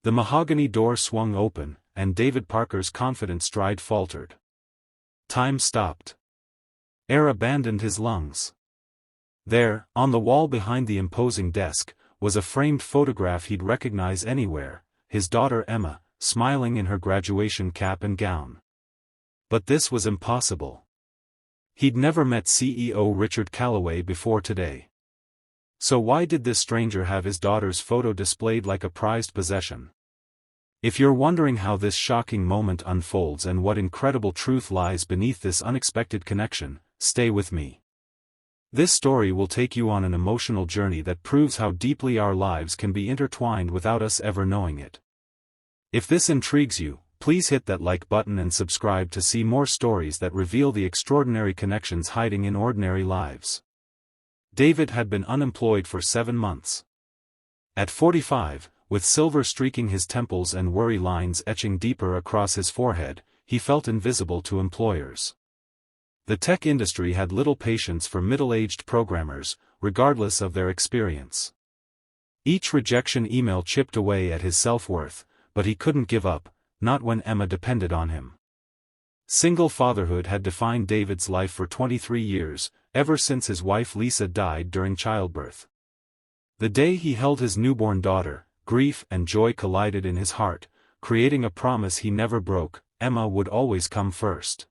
The mahogany door swung open, and David Parker's confident stride faltered. Time stopped. Air abandoned his lungs. There, on the wall behind the imposing desk, was a framed photograph he'd recognize anywhere, his daughter Emma, smiling in her graduation cap and gown. But this was impossible. He'd never met CEO Richard Callaway before today. So why did this stranger have his daughter's photo displayed like a prized possession? If you're wondering how this shocking moment unfolds and what incredible truth lies beneath this unexpected connection, stay with me. This story will take you on an emotional journey that proves how deeply our lives can be intertwined without us ever knowing it. If this intrigues you, please hit that like button and subscribe to see more stories that reveal the extraordinary connections hiding in ordinary lives. David had been unemployed for 7 months. At 45, with silver streaking his temples and worry lines etching deeper across his forehead, he felt invisible to employers. The tech industry had little patience for middle-aged programmers, regardless of their experience. Each rejection email chipped away at his self-worth, but he couldn't give up, not when Emma depended on him. Single fatherhood had defined David's life for 23 years, ever since his wife Lisa died during childbirth. The day he held his newborn daughter, grief and joy collided in his heart, creating a promise he never broke: Emma would always come first.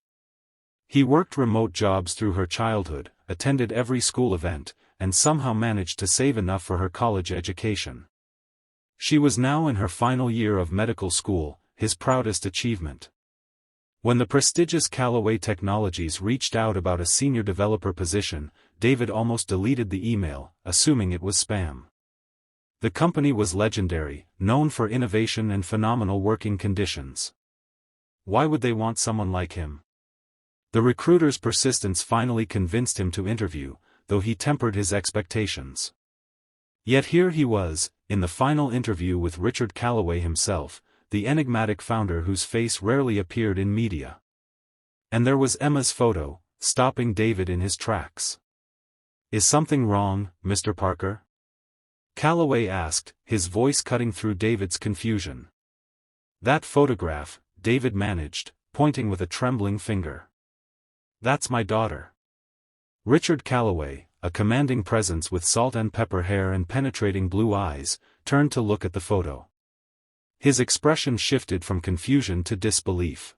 He worked remote jobs through her childhood, attended every school event, and somehow managed to save enough for her college education. She was now in her final year of medical school, his proudest achievement. When the prestigious Callaway Technologies reached out about a senior developer position, David almost deleted the email, assuming it was spam. The company was legendary, known for innovation and phenomenal working conditions. Why would they want someone like him? The recruiter's persistence finally convinced him to interview, though he tempered his expectations. Yet here he was, in the final interview with Richard Callaway himself, the enigmatic founder whose face rarely appeared in media. And there was Emma's photo, stopping David in his tracks. "Is something wrong, Mr. Parker?" Callaway asked, his voice cutting through David's confusion. "That photograph," David managed, pointing with a trembling finger. "That's my daughter." Richard Callaway, a commanding presence with salt and pepper hair and penetrating blue eyes, turned to look at the photo. His expression shifted from confusion to disbelief.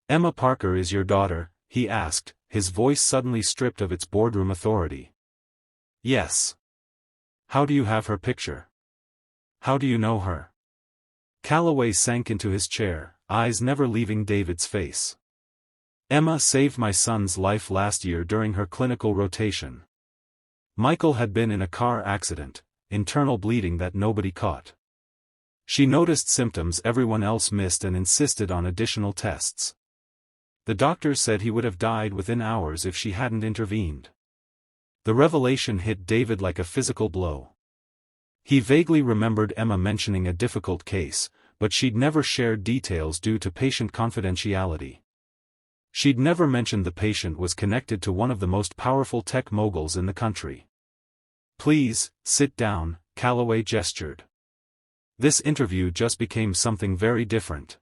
"Emma Parker is your daughter?" he asked, his voice suddenly stripped of its boardroom authority. "Yes." "How do you have her picture? How do you know her?" Callaway sank into his chair, eyes never leaving David's face. "Emma saved my son's life last year during her clinical rotation. Michael had been in a car accident, internal bleeding that nobody caught. She noticed symptoms everyone else missed and insisted on additional tests. The doctors said he would have died within hours if she hadn't intervened." The revelation hit David like a physical blow. He vaguely remembered Emma mentioning a difficult case, but she'd never shared details due to patient confidentiality. She'd never mentioned the patient was connected to one of the most powerful tech moguls in the country. "Please, sit down," Callaway gestured. This interview just became something very different.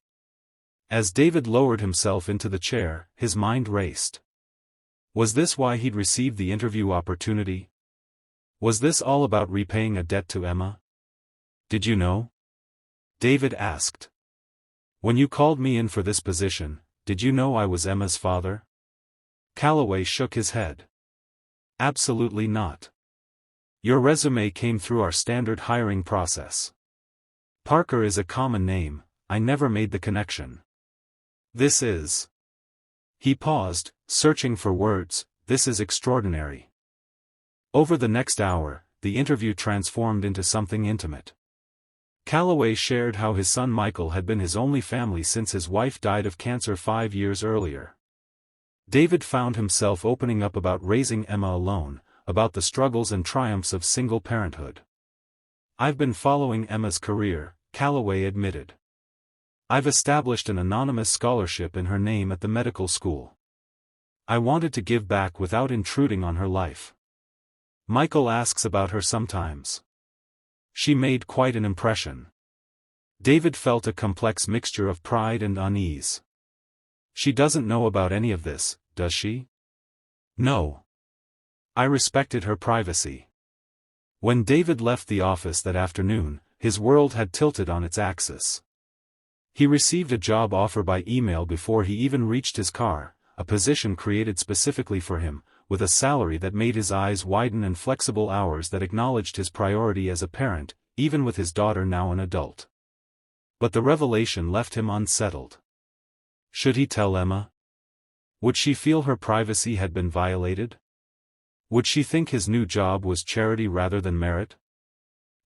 As David lowered himself into the chair, his mind raced. Was this why he'd received the interview opportunity? Was this all about repaying a debt to Emma? "Did you know?" David asked. "When you called me in for this position, did you know I was Emma's father?" Callaway shook his head. "Absolutely not. Your resume came through our standard hiring process. Parker is a common name, I never made the connection. This is..." He paused, searching for words. "This is extraordinary." Over the next hour, the interview transformed into something intimate. Callaway shared how his son Michael had been his only family since his wife died of cancer 5 years earlier. David found himself opening up about raising Emma alone, about the struggles and triumphs of single parenthood. "I've been following Emma's career," Callaway admitted. "I've established an anonymous scholarship in her name at the medical school. I wanted to give back without intruding on her life. Michael asks about her sometimes. She made quite an impression." David felt a complex mixture of pride and unease. She doesn't know about any of this, does she? No. I respected her privacy. When David left the office that afternoon, his world had tilted on its axis. He received a job offer by email before he even reached his car, a position created specifically for him, with a salary that made his eyes widen and flexible hours that acknowledged his priority as a parent, even with his daughter now an adult. But the revelation left him unsettled. Should he tell Emma? Would she feel her privacy had been violated? Would she think his new job was charity rather than merit?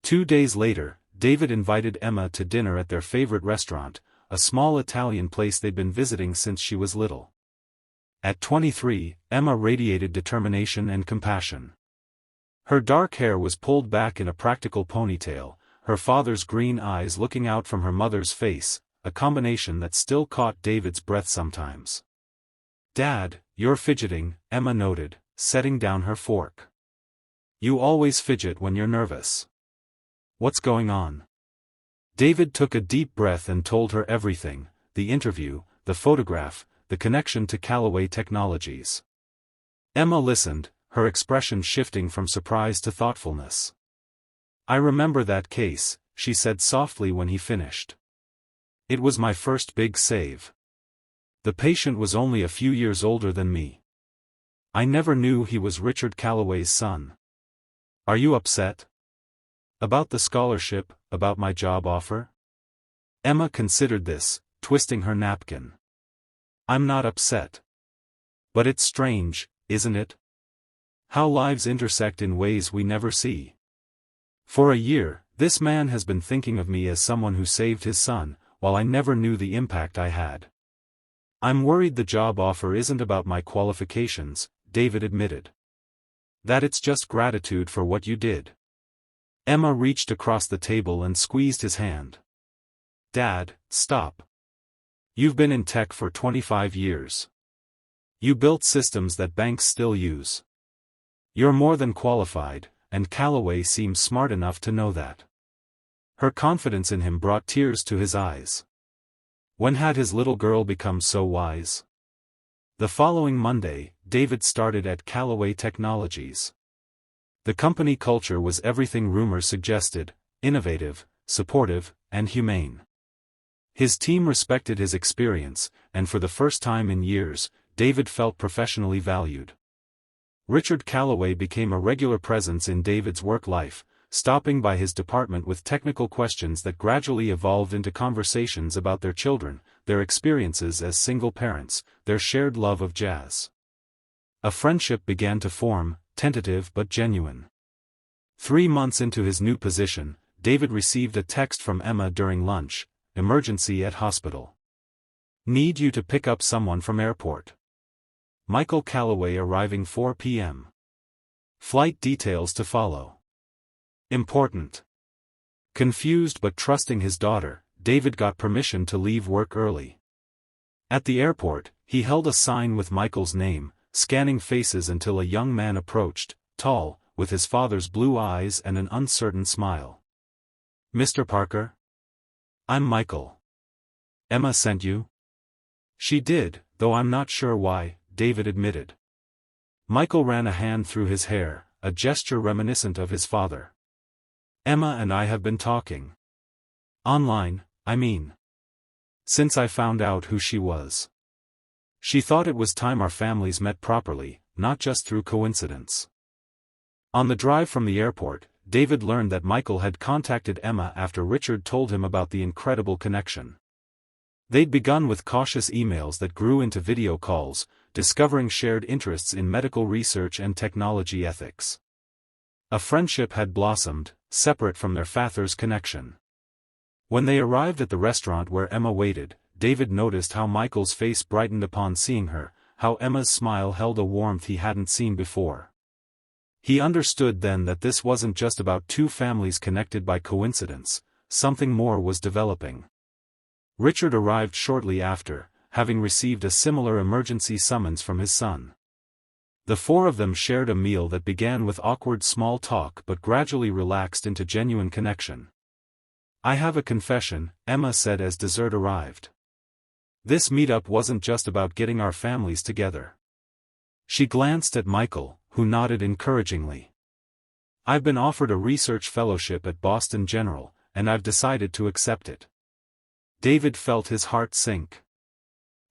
2 days later, David invited Emma to dinner at their favorite restaurant, a small Italian place they'd been visiting since she was little. At 23, Emma radiated determination and compassion. Her dark hair was pulled back in a practical ponytail, her father's green eyes looking out from her mother's face, a combination that still caught David's breath sometimes. "Dad, you're fidgeting," Emma noted, setting down her fork. "You always fidget when you're nervous. What's going on?" David took a deep breath and told her everything: the interview, the photograph, the connection to Callaway Technologies. Emma listened, her expression shifting from surprise to thoughtfulness. "I remember that case," she said softly when he finished. "It was my first big save. The patient was only a few years older than me. I never knew he was Richard Callaway's son. Are you upset? About the scholarship, about my job offer?" Emma considered this, twisting her napkin. "I'm not upset. But it's strange, isn't it? How lives intersect in ways we never see. For a year, this man has been thinking of me as someone who saved his son, while I never knew the impact I had. I'm worried the job offer isn't about my qualifications," David admitted. "That it's just gratitude for what you did." Emma reached across the table and squeezed his hand. "Dad, stop. You've been in tech for 25 years. You built systems that banks still use. You're more than qualified, and Callaway seems smart enough to know that." Her confidence in him brought tears to his eyes. When had his little girl become so wise? The following Monday, David started at Callaway Technologies. The company culture was everything rumors suggested: innovative, supportive, and humane. His team respected his experience, and for the first time in years, David felt professionally valued. Richard Callaway became a regular presence in David's work life, stopping by his department with technical questions that gradually evolved into conversations about their children, their experiences as single parents, their shared love of jazz. A friendship began to form, tentative but genuine. 3 months into his new position, David received a text from Emma during lunch: "Emergency at hospital. Need you to pick up someone from airport. Michael Callaway arriving 4 p.m. Flight details to follow." Important. Confused but trusting his daughter, David got permission to leave work early. At the airport, he held a sign with Michael's name, scanning faces until a young man approached, tall, with his father's blue eyes and an uncertain smile. "Mr. Parker? I'm Michael. Emma sent you?" "She did, though I'm not sure why," David admitted. Michael ran a hand through his hair, a gesture reminiscent of his father. "Emma and I have been talking. Online, I mean. Since I found out who she was. She thought it was time our families met properly, not just through coincidence." On the drive from the airport, David learned that Michael had contacted Emma after Richard told him about the incredible connection. They'd begun with cautious emails that grew into video calls, discovering shared interests in medical research and technology ethics. A friendship had blossomed, separate from their father's connection. When they arrived at the restaurant where Emma waited, David noticed how Michael's face brightened upon seeing her, how Emma's smile held a warmth he hadn't seen before. He understood then that this wasn't just about two families connected by coincidence, something more was developing. Richard arrived shortly after, having received a similar emergency summons from his son. The four of them shared a meal that began with awkward small talk but gradually relaxed into genuine connection. I have a confession, Emma said as dessert arrived. This meetup wasn't just about getting our families together. She glanced at Michael, who nodded encouragingly. I've been offered a research fellowship at Boston General, and I've decided to accept it. David felt his heart sink.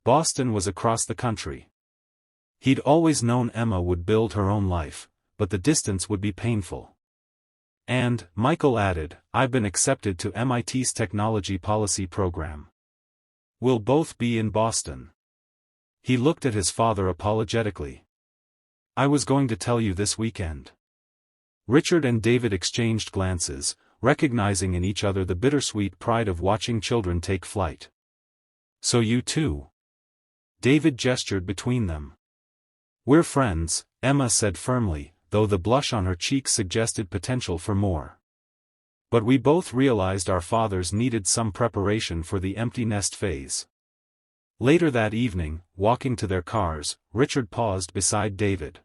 Boston was across the country. He'd always known Emma would build her own life, but the distance would be painful. And, Michael added, I've been accepted to MIT's Technology Policy program. We'll both be in Boston. He looked at his father apologetically. I was going to tell you this weekend. Richard and David exchanged glances, recognizing in each other the bittersweet pride of watching children take flight. So you too? David gestured between them. We're friends, Emma said firmly, though the blush on her cheeks suggested potential for more. But we both realized our fathers needed some preparation for the empty nest phase. Later that evening, walking to their cars, Richard paused beside David.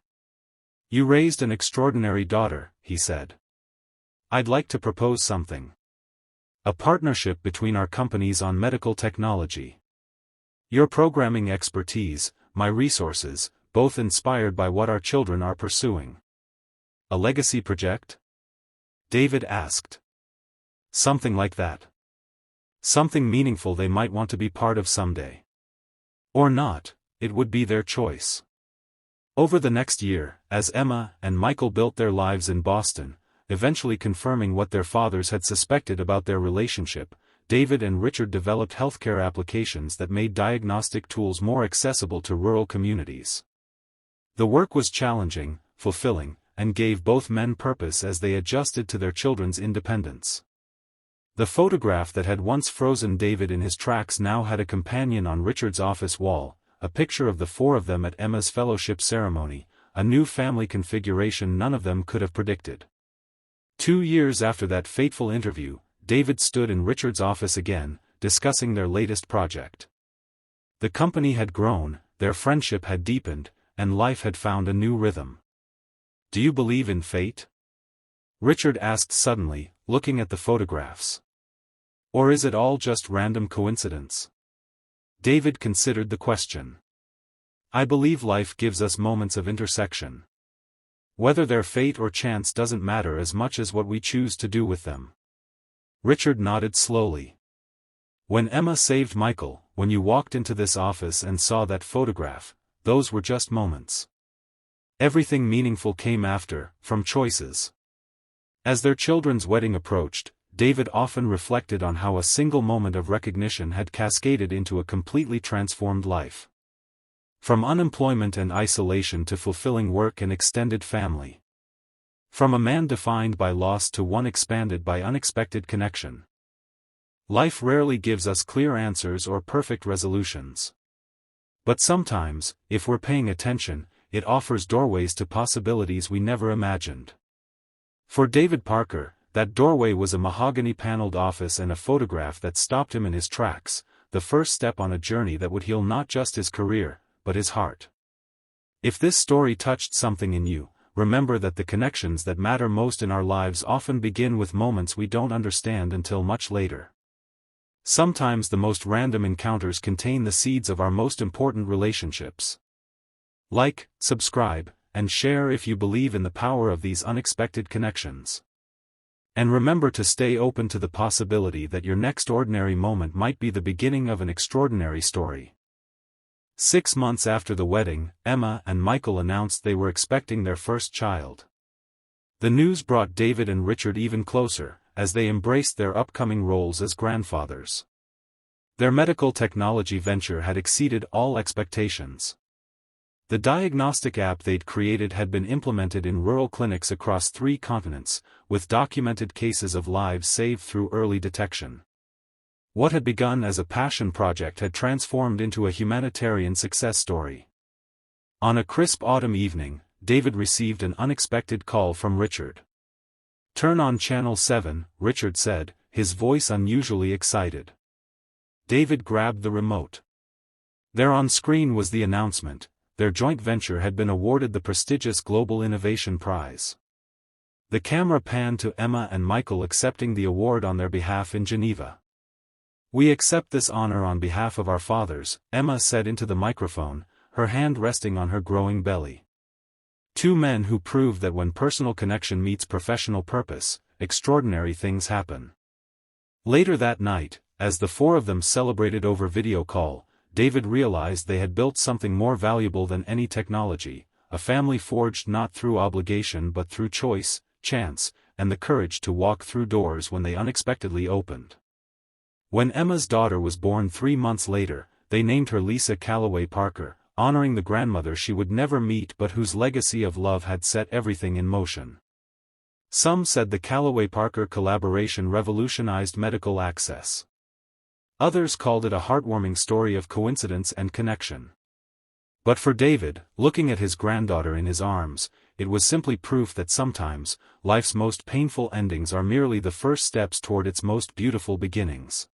You raised an extraordinary daughter, he said. I'd like to propose something. A partnership between our companies on medical technology. Your programming expertise, my resources, both inspired by what our children are pursuing. A legacy project? David asked. Something like that. Something meaningful they might want to be part of someday. Or not, it would be their choice. Over the next year, as Emma and Michael built their lives in Boston, eventually confirming what their fathers had suspected about their relationship, David and Richard developed healthcare applications that made diagnostic tools more accessible to rural communities. The work was challenging, fulfilling, and gave both men purpose as they adjusted to their children's independence. The photograph that had once frozen David in his tracks now had a companion on Richard's office wall, a picture of the four of them at Emma's fellowship ceremony, a new family configuration none of them could have predicted. 2 years after that fateful interview, David stood in Richard's office again, discussing their latest project. The company had grown, their friendship had deepened, and life had found a new rhythm. Do you believe in fate? Richard asked suddenly, looking at the photographs. Or is it all just random coincidence? David considered the question. I believe life gives us moments of intersection. Whether they're fate or chance doesn't matter as much as what we choose to do with them. Richard nodded slowly. When Emma saved Michael, when you walked into this office and saw that photograph, those were just moments. Everything meaningful came after, from choices. As their children's wedding approached, David often reflected on how a single moment of recognition had cascaded into a completely transformed life. From unemployment and isolation to fulfilling work and extended family. From a man defined by loss to one expanded by unexpected connection. Life rarely gives us clear answers or perfect resolutions. But sometimes, if we're paying attention, it offers doorways to possibilities we never imagined. For David Parker, that doorway was a mahogany-paneled office and a photograph that stopped him in his tracks, the first step on a journey that would heal not just his career, but his heart. If this story touched something in you, remember that the connections that matter most in our lives often begin with moments we don't understand until much later. Sometimes the most random encounters contain the seeds of our most important relationships. Like, subscribe, and share if you believe in the power of these unexpected connections. And remember to stay open to the possibility that your next ordinary moment might be the beginning of an extraordinary story. 6 months after the wedding, Emma and Michael announced they were expecting their first child. The news brought David and Richard even closer, as they embraced their upcoming roles as grandfathers. Their medical technology venture had exceeded all expectations. The diagnostic app they'd created had been implemented in rural clinics across 3 continents, with documented cases of lives saved through early detection. What had begun as a passion project had transformed into a humanitarian success story. On a crisp autumn evening, David received an unexpected call from Richard. Turn on Channel 7, Richard said, his voice unusually excited. David grabbed the remote. There on screen was the announcement. Their joint venture had been awarded the prestigious Global Innovation Prize. The camera panned to Emma and Michael accepting the award on their behalf in Geneva. "We accept this honor on behalf of our fathers," Emma said into the microphone, her hand resting on her growing belly. Two men who proved that when personal connection meets professional purpose, extraordinary things happen. Later that night, as the four of them celebrated over video call, David realized they had built something more valuable than any technology, a family forged not through obligation but through choice, chance, and the courage to walk through doors when they unexpectedly opened. When Emma's daughter was born 3 months later, they named her Lisa Calloway Parker, honoring the grandmother she would never meet but whose legacy of love had set everything in motion. Some said the Calloway-Parker collaboration revolutionized medical access. Others called it a heartwarming story of coincidence and connection. But for David, looking at his granddaughter in his arms, it was simply proof that sometimes, life's most painful endings are merely the first steps toward its most beautiful beginnings.